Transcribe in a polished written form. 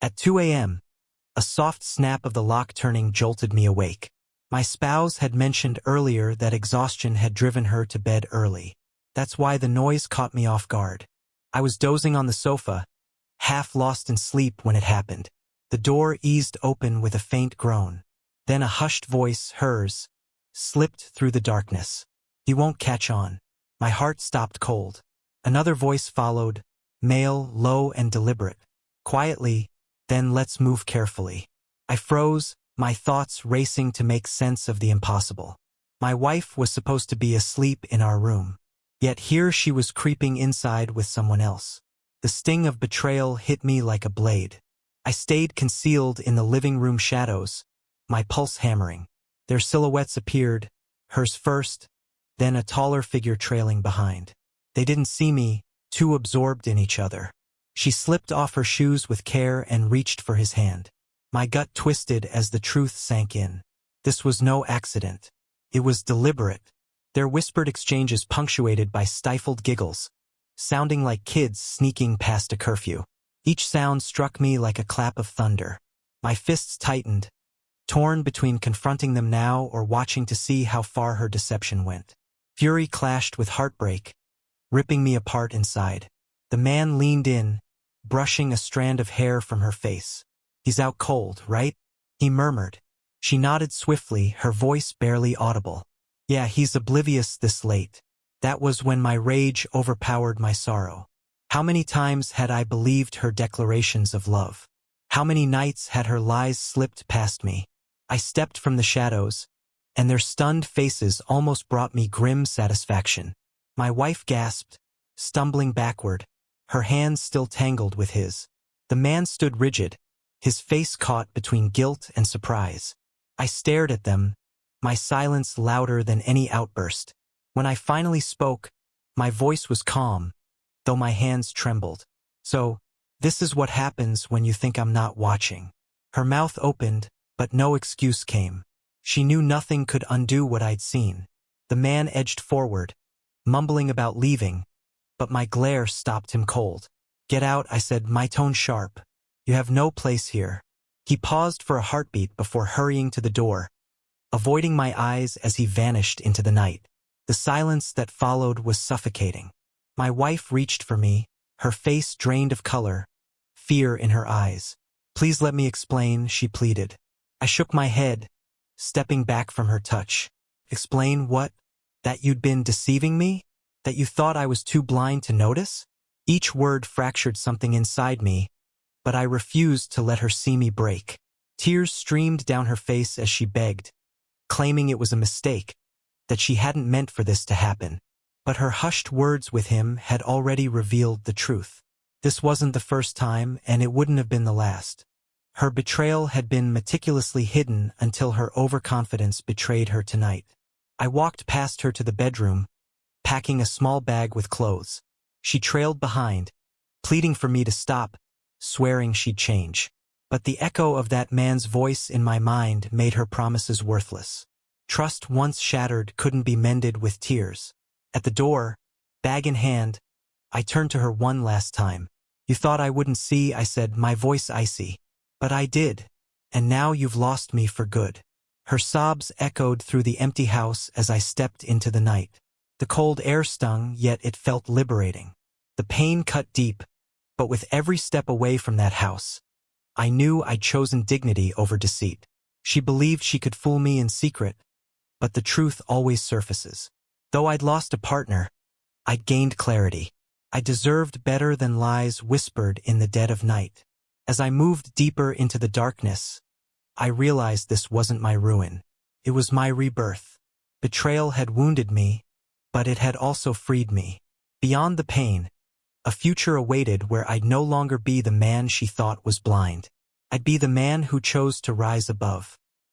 At 2 a.m., a soft snap of the lock turning jolted me awake. My spouse had mentioned earlier that exhaustion had driven her to bed early. That's why the noise caught me off guard. I was dozing on the sofa, half lost in sleep when it happened. The door eased open with a faint groan. Then a hushed voice, hers, slipped through the darkness. "You won't catch on." My heart stopped cold. Another voice followed, male, low and deliberate. "Quietly, then let's move carefully." I froze, my thoughts racing to make sense of the impossible. My wife was supposed to be asleep in our room. Yet here she was creeping inside with someone else. The sting of betrayal hit me like a blade. I stayed concealed in the living room shadows, my pulse hammering. Their silhouettes appeared, hers first, then a taller figure trailing behind. They didn't see me, too absorbed in each other. She slipped off her shoes with care and reached for his hand. My gut twisted as the truth sank in. This was no accident. It was deliberate. Their whispered exchanges punctuated by stifled giggles, sounding like kids sneaking past a curfew. Each sound struck me like a clap of thunder. My fists tightened, torn between confronting them now or watching to see how far her deception went. Fury clashed with heartbreak, ripping me apart inside. The man leaned in, brushing a strand of hair from her face. "He's out cold, right?" he murmured. She nodded swiftly, her voice barely audible. "Yeah, he's oblivious this late." That was when my rage overpowered my sorrow. How many times had I believed her declarations of love? How many nights had her lies slipped past me? I stepped from the shadows, and their stunned faces almost brought me grim satisfaction. My wife gasped, stumbling backward, her hands still tangled with his. The man stood rigid, his face caught between guilt and surprise. I stared at them, my silence louder than any outburst. When I finally spoke, my voice was calm, though my hands trembled. "So, this is what happens when you think I'm not watching." Her mouth opened, but no excuse came. She knew nothing could undo what I'd seen. The man edged forward, mumbling about leaving, but my glare stopped him cold. "Get out," I said, my tone sharp. "You have no place here." He paused for a heartbeat before hurrying to the door, avoiding my eyes as he vanished into the night. The silence that followed was suffocating. My wife reached for me, her face drained of color, fear in her eyes. "Please let me explain," she pleaded. I shook my head, stepping back from her touch. "Explain what? That you'd been deceiving me? That you thought I was too blind to notice?" Each word fractured something inside me, but I refused to let her see me break. Tears streamed down her face as she begged, claiming it was a mistake, that she hadn't meant for this to happen. But her hushed words with him had already revealed the truth. This wasn't the first time, and it wouldn't have been the last. Her betrayal had been meticulously hidden until her overconfidence betrayed her tonight. I walked past her to the bedroom, packing a small bag with clothes. She trailed behind, pleading for me to stop, swearing she'd change. But the echo of that man's voice in my mind made her promises worthless. Trust once shattered couldn't be mended with tears. At the door, bag in hand, I turned to her one last time. "You thought I wouldn't see," I said, my voice icy. "But I did, and now you've lost me for good." Her sobs echoed through the empty house as I stepped into the night. The cold air stung, yet it felt liberating. The pain cut deep, but with every step away from that house, I knew I'd chosen dignity over deceit. She believed she could fool me in secret, but the truth always surfaces. Though I'd lost a partner, I'd gained clarity. I deserved better than lies whispered in the dead of night. As I moved deeper into the darkness, I realized this wasn't my ruin. It was my rebirth. Betrayal had wounded me, but it had also freed me. Beyond the pain, a future awaited where I'd no longer be the man she thought was blind. I'd be the man who chose to rise above.